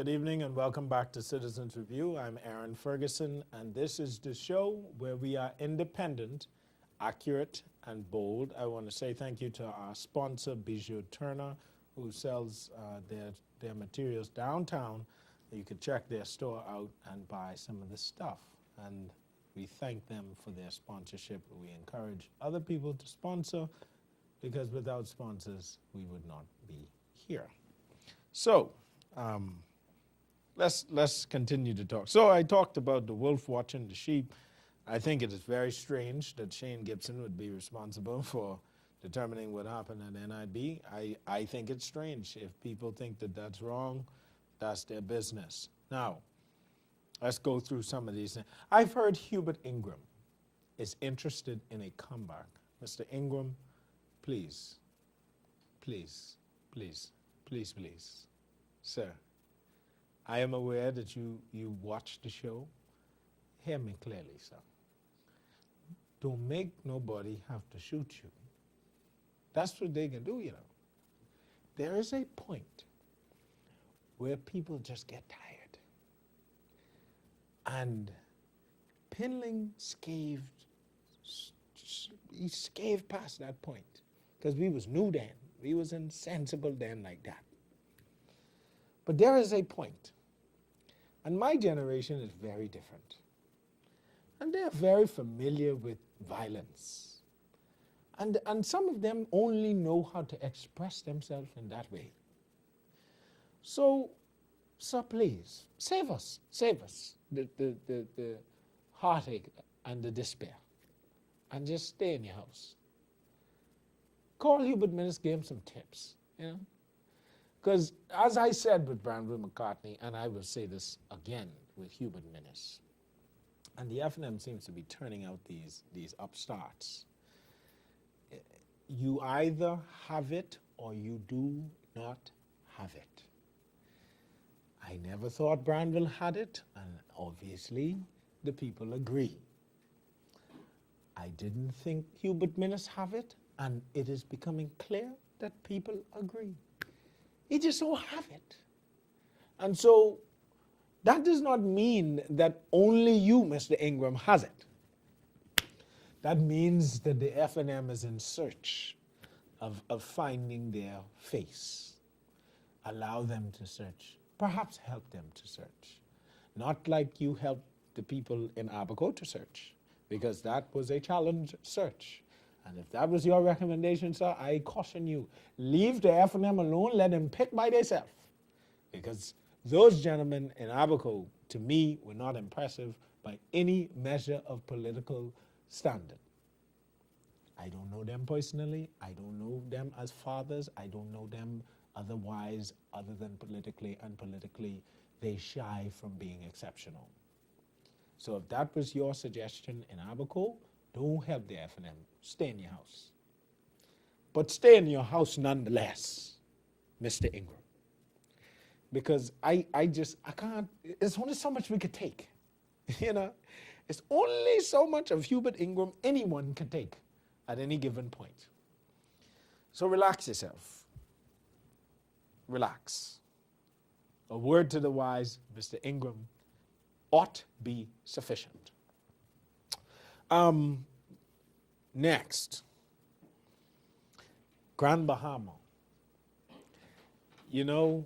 evening and welcome back to Citizens Review. I'm Aaron Ferguson, and this is the show where we are independent, accurate, and bold. I want to say thank you to our sponsor, Bijou Turner, who sells their materials downtown. You can check their store out and buy some of the stuff. And we thank them for their sponsorship. We encourage other people to sponsor because without sponsors, we would not be here. So, let's continue to talk. So I talked about the wolf watching the sheep. I think it is very strange that Shane Gibson would be responsible for determining what happened at NIB. I think it's strange. If people think that that's wrong, that's their business. Now, let's go through some of these things. I've heard Hubert Ingram is interested in a comeback. Mr. Ingram, please, please, please, please, please, sir, I am aware that you watch the show. Hear me clearly, sir. Don't make nobody have to shoot you. That's what they can do, you know. There is a point where people just get tired. And Pinling he scaved past that point because we was new then. We was insensible then like that. But there is a point. And my generation is very different. And they're very familiar with violence. And some of them only know how to express themselves in that way. So, sir, please, save us the heartache and the despair. And just stay in your house. Call Hubert Minnis, give him some tips, you know? Because as I said with Granville McCartney, and I will say this again with Hubert Minnis, and the FNM seems to be turning out these upstarts. You either have it or you do not have it. I never thought Granville had it, and obviously the people agree. I didn't think Hubert Minnis have it, and it is becoming clear that people agree. He just don't have it. And so that does not mean that only you, Mr. Ingram, has it. That means that the FNM is in search of finding their face. Allow them to search. Perhaps help them to search. Not like you helped the people in Abaco to search, because that was a challenge search. And if that was your recommendation, sir, I caution you, leave the FNM alone, let them pick by themselves. Because those gentlemen in Abaco, to me, were not impressive by any measure of political standard. I don't know them personally. I don't know them as fathers. I don't know them otherwise, other than politically, and politically, they shy from being exceptional. So if that was your suggestion in Abaco, don't help the FNM. Stay in your house. But stay in your house nonetheless, Mr. Ingram. Because I can't, there's only so much we could take. You know, it's only so much of Hubert Ingram anyone can take at any given point. So relax yourself. Relax. A word to the wise, Mr. Ingram, ought be sufficient. Next, Grand Bahama. You know,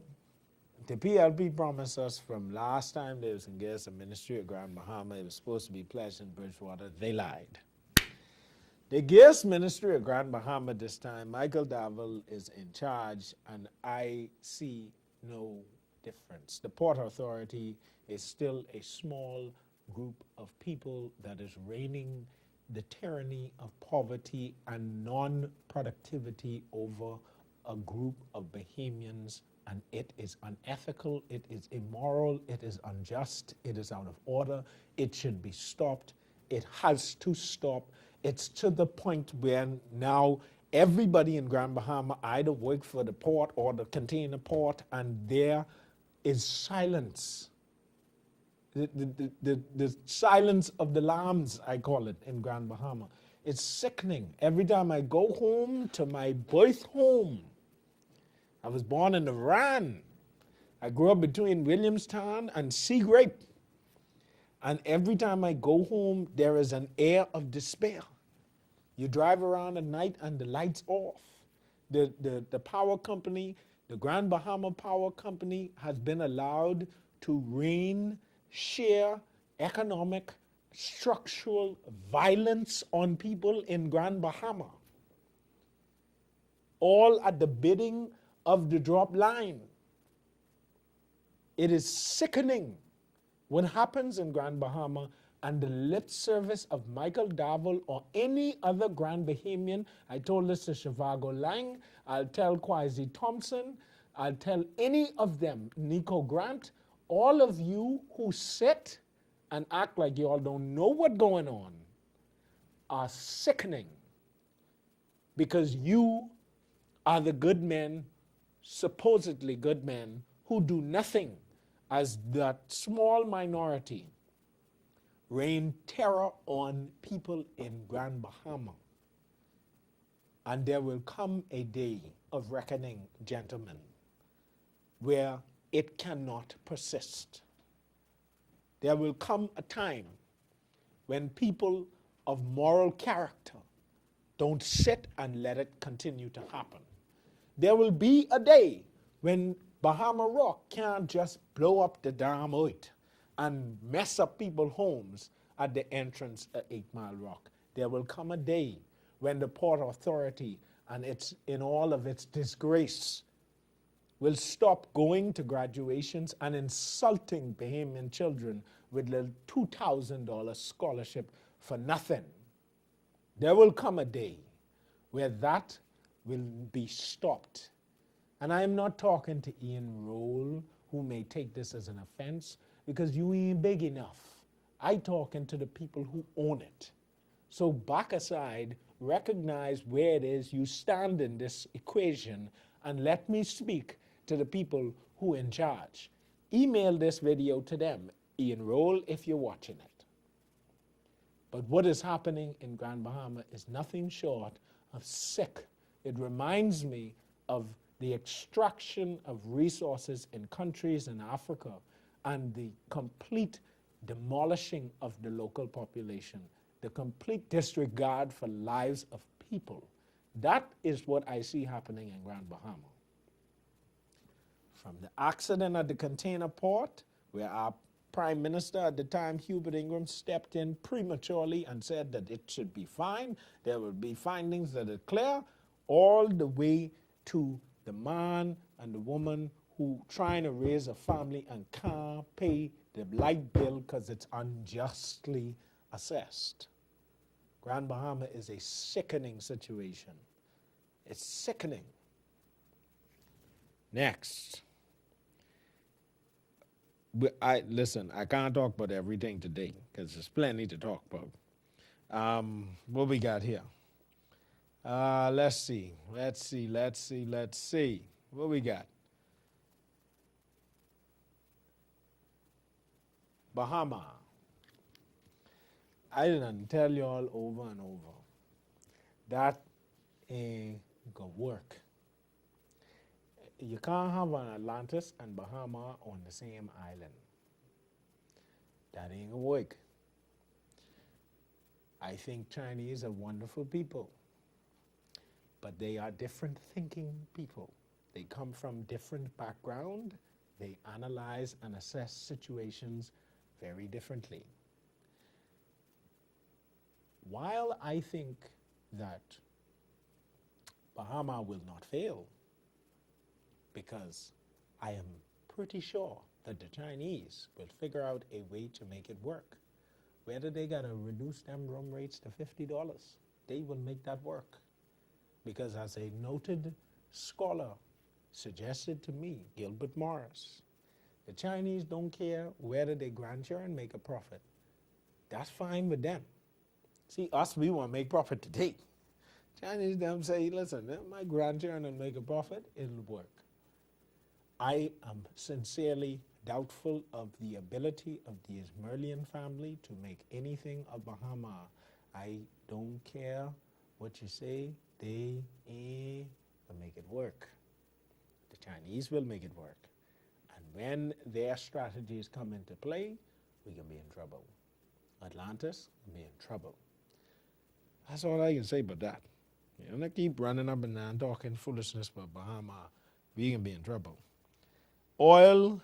the PLP promised us from last time they was engaged the Ministry of Grand Bahama. It was supposed to be Pleasant Bridgewater. They lied. The guest Ministry of Grand Bahama this time, Michael Davil is in charge, and I see no difference. The Port Authority is still a small group of people that is reigning the tyranny of poverty and non-productivity over a group of Bahamians, and it is unethical, it is immoral, it is unjust, it is out of order, it should be stopped, it has to stop. It's to the point where now everybody in Grand Bahama either work for the port or the container port, and there is silence. The silence of the lambs, I call it, in Grand Bahama. It's sickening. Every time I go home to my birth home, I was born in Iran. I grew up between Williamstown and Seagrape. And every time I go home, there is an air of despair. You drive around at night and the lights off. The power company, the Grand Bahama Power Company, has been allowed to rain sheer economic, structural violence on people in Grand Bahama, all at the bidding of the drop line. It is sickening what happens in Grand Bahama, and the lip service of Michael Darville or any other Grand Bahamian. I told this to Shivago Lang, I'll tell Kwesi Thompson, I'll tell any of them, Nico Grant, all of you who sit and act like you all don't know what's going on are sickening, because you are the good men, supposedly good men, who do nothing as that small minority rain terror on people in Grand Bahama. And there will come a day of reckoning, gentlemen, where it cannot persist. There will come a time when people of moral character don't sit and let it continue to happen. There will be a day when Bahama Rock can't just blow up the damn earth and mess up people's homes at the entrance of 8 Mile Rock. There will come a day when the Port Authority, and it's in all of its disgrace, will stop going to graduations and insulting Bahamian children with little $2,000 scholarship for nothing. There will come a day where that will be stopped. And I am not talking to Ian Roll, who may take this as an offense, because you ain't big enough. I talking to the people who own it. So back aside, recognize where it is you stand in this equation, and let me speak to the people who are in charge. Email this video to them, Ian Roll, if you're watching it. But what is happening in Grand Bahama is nothing short of sick. It reminds me of the extraction of resources in countries in Africa and the complete demolishing of the local population, the complete disregard for lives of people. That is what I see happening in Grand Bahama. From the accident at the container port, where our Prime Minister at the time, Hubert Ingram, stepped in prematurely and said that it should be fine, there will be findings that are clear, all the way to the man and the woman who trying to raise a family and can't pay the light bill because it's unjustly assessed. Grand Bahama is a sickening situation. It's sickening. Next. Listen, I can't talk about everything today because there's plenty to talk about. What we got here? Let's see. What we got? Bahama. I didn't tell y'all over and over. That ain't gonna work. You can't have an Atlantis and Bahama on the same island. That ain't gonna work. I think Chinese are wonderful people, but they are different thinking people. They come from different background. They analyze and assess situations very differently. While I think that Bahama will not fail, because I am pretty sure that the Chinese will figure out a way to make it work. Whether they gotta reduce them room rates to $50, they will make that work. Because as a noted scholar suggested to me, Gilbert Morris, the Chinese don't care whether their grandchildren make a profit. That's fine with them. See, us, we want to make profit today. Chinese them say, listen, if my grandchildren make a profit, it'll work. I am sincerely doubtful of the ability of the Ismailian family to make anything of Bahama. I don't care what you say, they will make it work. The Chinese will make it work. And when their strategies come into play, we can be in trouble. Atlantis can be in trouble. That's all I can say about that. You don't keep running up and down talking foolishness about Bahama. We can be in trouble. Oil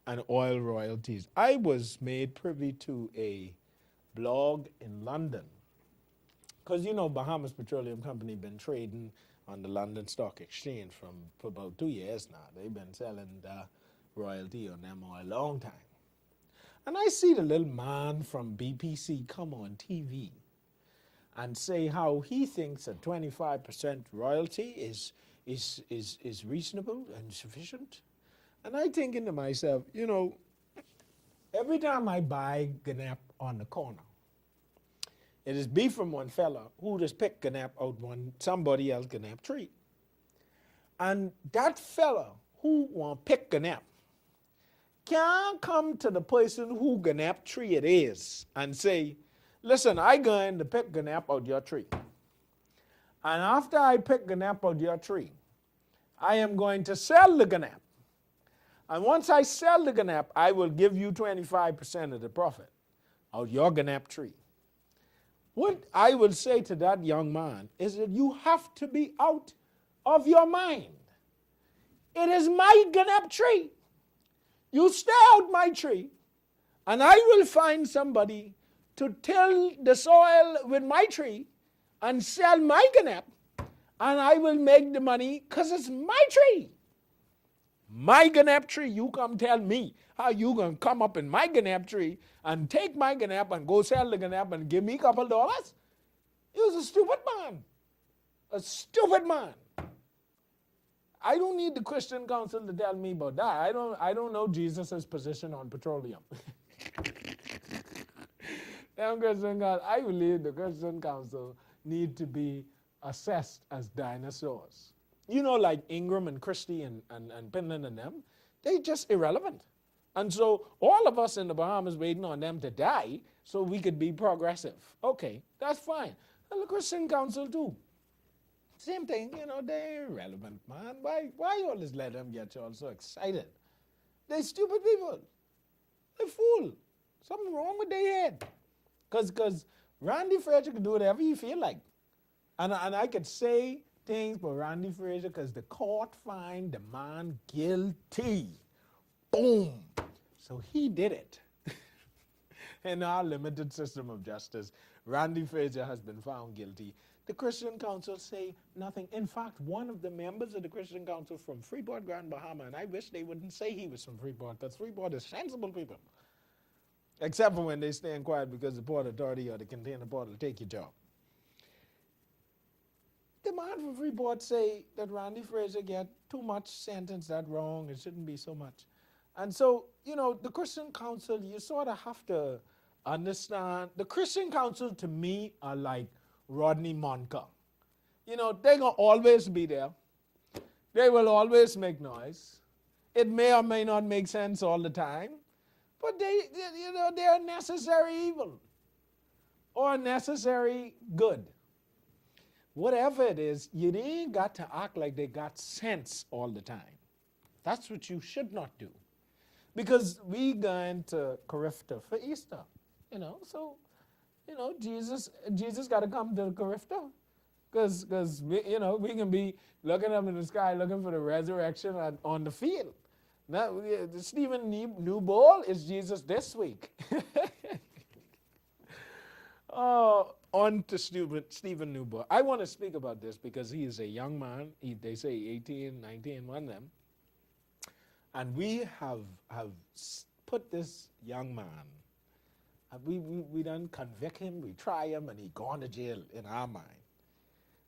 and oil royalties. I was made privy to a blog in London because Bahamas Petroleum Company been trading on the London Stock Exchange for about 2 years now. They've been selling the royalty on them for a long time. And I see the little man from BPC come on TV and say how he thinks a 25% royalty is reasonable and sufficient. And I thinking to myself, every time I buy Ganap on the corner, it is beef from one fella who just picked Ganap out somebody else Ganap tree. And that fella who want pick Ganap can't come to the person who Ganap tree it is and say, listen, I going to pick Ganap out your tree. And after I pick Ganap out your tree, I am going to sell the Ganap. And once I sell the Ganap, I will give you 25% of the profit of your Ganap tree. What I will say to that young man is that you have to be out of your mind. It is my Ganap tree. You stay out my tree, and I will find somebody to till the soil with my tree and sell my Ganap, and I will make the money because it's my tree. My Ganap tree, you come tell me how you going to come up in my Ganap tree and take my Ganap and go sell the Ganap and give me a couple dollars? He was a stupid man. A stupid man. I don't need the Christian Council to tell me about that. I don't know Jesus' position on petroleum. I believe the Christian Council need to be assessed as dinosaurs. Like Ingram and Christie and Penland and them, they just irrelevant. And so all of us in the Bahamas waiting on them to die so we could be progressive. Okay, that's fine. And the Christian Council too. Same thing, they're irrelevant, man. Why you always let them get you all so excited? They're stupid people. They're fool. Something wrong with their head. Because Randy Fraser can do whatever he feel like. And I could say things about Randy Fraser because the court find the man guilty. Boom. So he did it. In our limited system of justice, Randy Fraser has been found guilty. The Christian Council say nothing. In fact, one of the members of the Christian Council from Freeport, Grand Bahama, and I wish they wouldn't say he was from Freeport, because Freeport is sensible people. Except for when they stay quiet because the Port Authority or the Container Port will take your job. The man from Freeport say that Randy Fraser get too much sentence that wrong, it shouldn't be so much. And so, the Christian Council, you sort of have to understand, the Christian Council to me are like Rodney Monka. They're going to always be there. They will always make noise. It may or may not make sense all the time, but they're a necessary evil or a necessary good. Whatever it is, you ain't got to act like they got sense all the time. That's what you should not do. Because we going to Carifta for Easter, so Jesus got to come to Carifta, because we can be looking up in the sky looking for the resurrection on the field. Now, Stephen Newbold is Jesus this week. On to Stephen Newbold. I want to speak about this because he is a young man. They say 18, 19, one of them. And we have put this young man, we done convict him, we try him, and he gone to jail in our mind.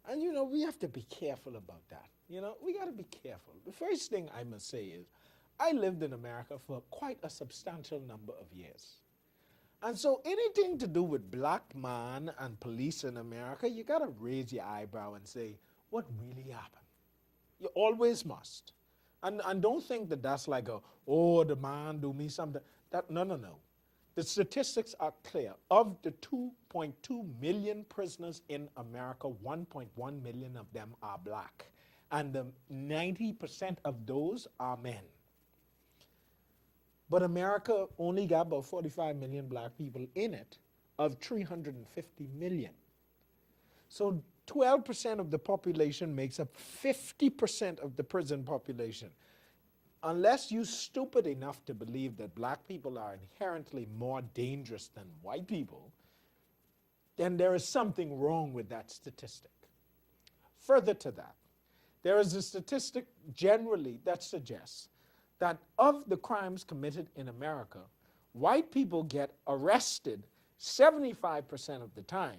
And, we have to be careful about that. We got to be careful. The first thing I must say is, I lived in America for quite a substantial number of years. And so anything to do with black man and police in America, you got to raise your eyebrow and say, what really happened? You always must. And don't think that that's like the man do me something. No. The statistics are clear. Of the 2.2 million prisoners in America, 1.1 million of them are black. And 90% of those are men. But America only got about 45 million black people in it of 350 million. So 12% of the population makes up 50% of the prison population. Unless you're stupid enough to believe that black people are inherently more dangerous than white people, then there is something wrong with that statistic. Further to that, there is a statistic generally that suggests that of the crimes committed in America, white people get arrested 75% of the time.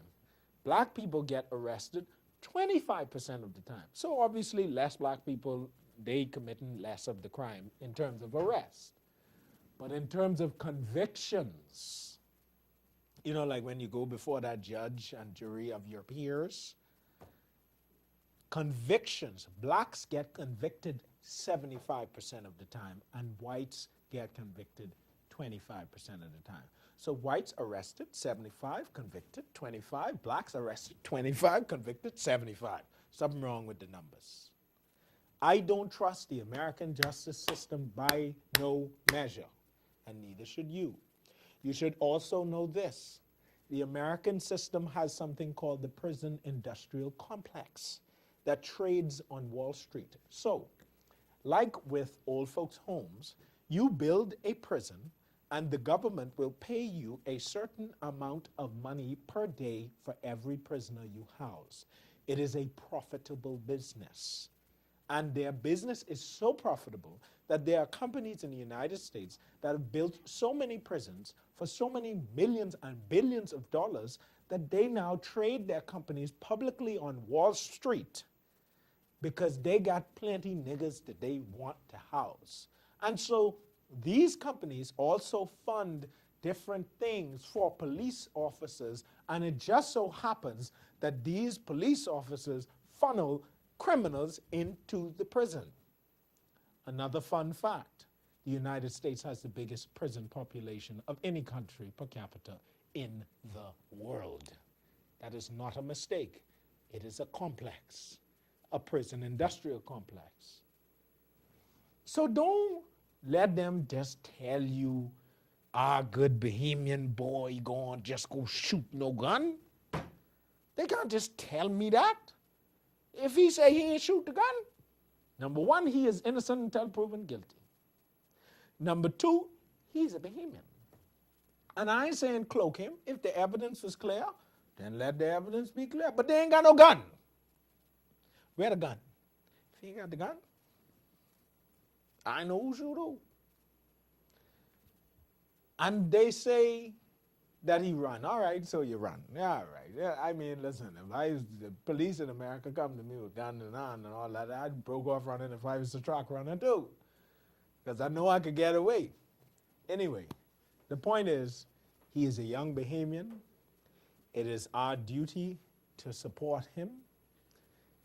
Black people get arrested 25% of the time. So obviously less black people, they committing less of the crime in terms of arrest. But in terms of convictions, you know, like when you go before that judge and jury of your peers, convictions, blacks get convicted 75% of the time and whites get convicted 25% of the time. So whites arrested 75, convicted 25, blacks arrested 25, convicted 75. Something wrong with the numbers. I don't trust the American justice system by no measure, and neither should you. You should also know this. The American system has something called the prison industrial complex that trades on Wall Street. So, like with old folks' homes, you build a prison and the government will pay you a certain amount of money per day for every prisoner you house. It is a profitable business. And their business is so profitable that there are companies in the United States that have built so many prisons for so many millions and billions of dollars that they now trade their companies publicly on Wall Street because they got plenty niggas that they want to house. And so these companies also fund different things for police officers, and it just so happens that these police officers funnel criminals into the prison. Another fun fact, the United States has the biggest prison population of any country per capita in the world. That is not a mistake. It is a complex, a prison industrial complex. So don't let them just tell you, good Bahamian boy going just go shoot no gun. They can't just tell me that. If he say he ain't shoot the gun, number one, he is innocent until proven guilty. Number two, he's a Bahamian. And I ain't saying cloak him. If the evidence was clear, then let the evidence be clear. But they ain't got no gun. Where the gun? If he ain't got the gun, I know who shoot who. And they say that he run. All right, so you run. Yeah, all right. Yeah, I mean, listen, if the police in America come to me with gun and on and all that, I'd broke off running if I was a truck runner too. Because I know I could get away. Anyway, the point is, he is a young Bahamian. It is our duty to support him.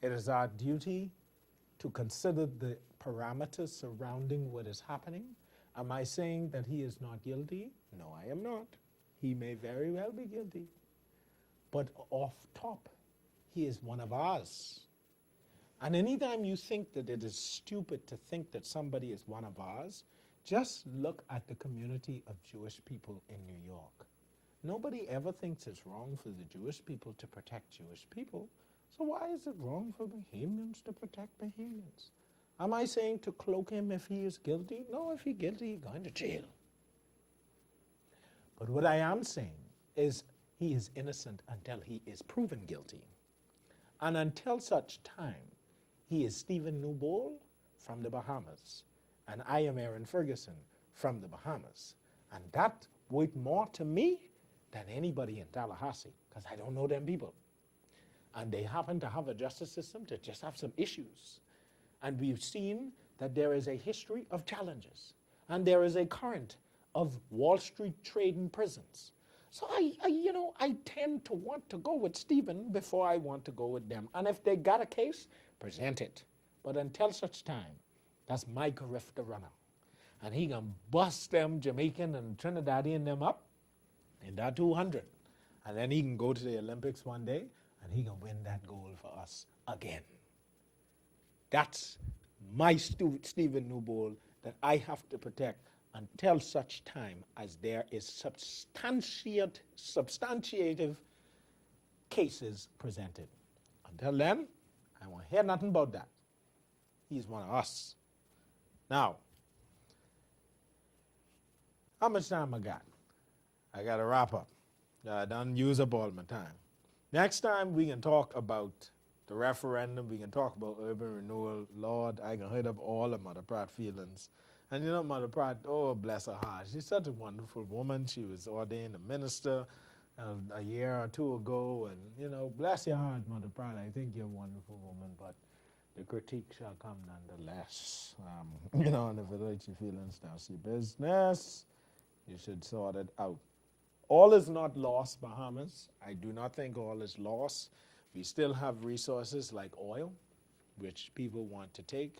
It is our duty to consider the parameters surrounding what is happening. Am I saying that he is not guilty? No, I am not. He may very well be guilty. But off top, he is one of ours. And anytime you think that it is stupid to think that somebody is one of ours, just look at the community of Jewish people in New York. Nobody ever thinks it's wrong for the Jewish people to protect Jewish people. So why is it wrong for Bahamians to protect Bahamians? Am I saying to cloak him if he is guilty? No, if he's guilty, he's going to jail. But what I am saying is he is innocent until he is proven guilty. And until such time, he is Stephen Newbold from the Bahamas. And I am Aaron Ferguson from the Bahamas. And that worth more to me than anybody in Tallahassee, because I don't know them people. And they happen to have a justice system that just have some issues. And we've seen that there is a history of challenges. And there is a current of Wall Street trading prisons. So I tend to want to go with Stephen before I want to go with them. And if they got a case, present it. But until such time, that's Mike Riff the runner. And he gonna bust them Jamaican and Trinidadian them up in that 200. And then he can go to the Olympics one day and he can win that gold for us again. That's my Stephen Newbold that I have to protect until such time as there is substantiative cases presented. Until then, I won't hear nothing about that. He's one of us. Now, how much time I got? I got to wrap up. I done use up all my time. Next time, we can talk about the referendum. We can talk about urban renewal. Lord, I can hit up all of Mother Pratt feelings. And you know, Mother Pratt, oh, bless her heart. She's such a wonderful woman. She was ordained a minister a year or two ago. And, you know, bless your heart, Mother Pratt. I think you're a wonderful woman, but the critique shall come nonetheless. You know, and if it hurts your feelings, that's your business. You should sort it out. All is not lost, Bahamas. I do not think all is lost. We still have resources like oil, which people want to take,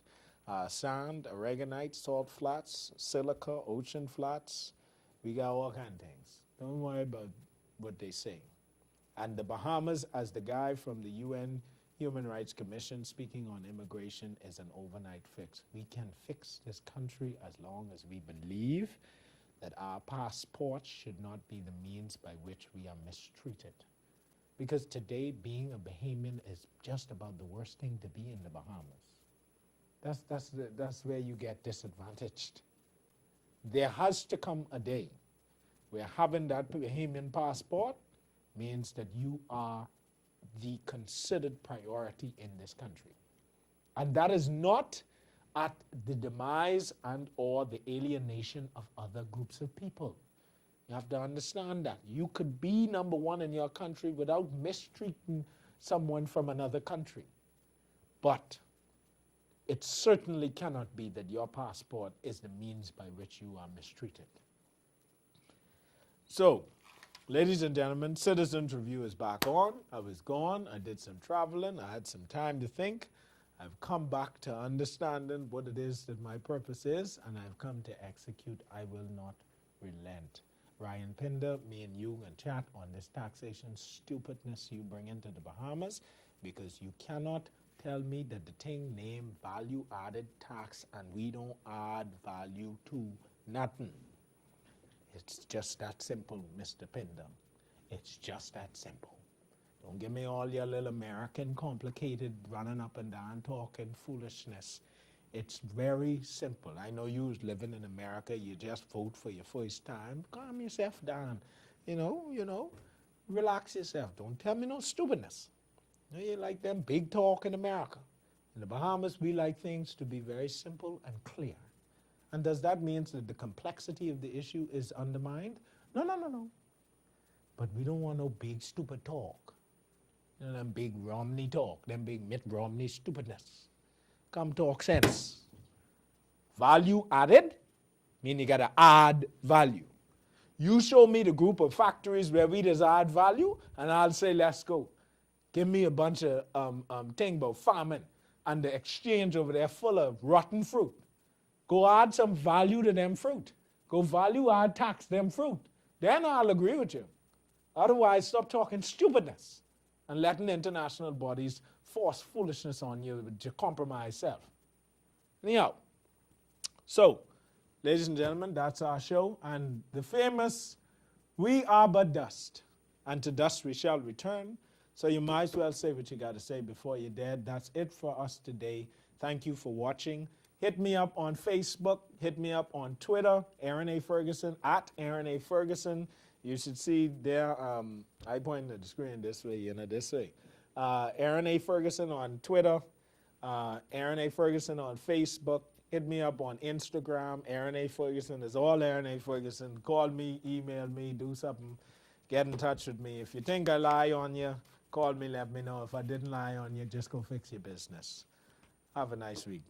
sand, aragonite, salt flats, silica, ocean flats. We got all kinds of things. Don't worry about what they say. And the Bahamas, as the guy from the UN Human Rights Commission speaking on immigration, is an overnight fix. We can fix this country as long as we believe that our passports should not be the means by which we are mistreated. Because today, being a Bahamian is just about the worst thing to be in the Bahamas. That's where you get disadvantaged. There has to come a day where having that Bahamian passport means that you are the considered priority in this country. And that is not at the demise and or the alienation of other groups of people. You have to understand that. You could be number one in your country without mistreating someone from another country. But it certainly cannot be that your passport is the means by which you are mistreated. So, ladies and gentlemen, Citizens Review is back on. I was gone. I did some traveling. I had some time to think. I've come back to understanding what it is that my purpose is, and I've come to execute. I will not relent. Ryan Pinder, me and you can chat on this taxation stupidness you bring into the Bahamas, because you cannot tell me that the thing named value-added tax and we don't add value to nothing. It's just that simple, Mr. Pinder. It's just that simple. Don't give me all your little American complicated running up and down talking foolishness. It's very simple. I know you was living in America, you just vote for your first time. Calm yourself down. You know, relax yourself. Don't tell me no stupidness. You like them big talk in America. In the Bahamas, we like things to be very simple and clear. And does that mean that the complexity of the issue is undermined? No. But we don't want no big stupid talk. You know, them big Romney talk, them big Mitt Romney stupidness. Come talk sense. Value added, mean you gotta add value. You show me the group of factories where we just add value, and I'll say, let's go. Give me a bunch of thing about farming and the exchange over there full of rotten fruit. Go add some value to them fruit. Go value add tax them fruit. Then I'll agree with you. Otherwise, stop talking stupidness and letting international bodies force foolishness on you to compromise self. Anyhow, so, ladies and gentlemen, that's our show. And the famous, we are but dust, and to dust we shall return. So you might as well say what you got to say before you're dead. That's it for us today. Thank you for watching. Hit me up on Facebook. Hit me up on Twitter, Aaron A. Ferguson, at Aaron A. Ferguson. You should see there, I pointed at the screen this way, this way. Aaron A. Ferguson on Twitter, Aaron A. Ferguson on Facebook. Hit me up on Instagram. Aaron A. Ferguson is all Aaron A. Ferguson. Call me, email me, do something. Get in touch with me. If you think I lie on you, call me, let me know. If I didn't lie on you, just go fix your business. Have a nice week.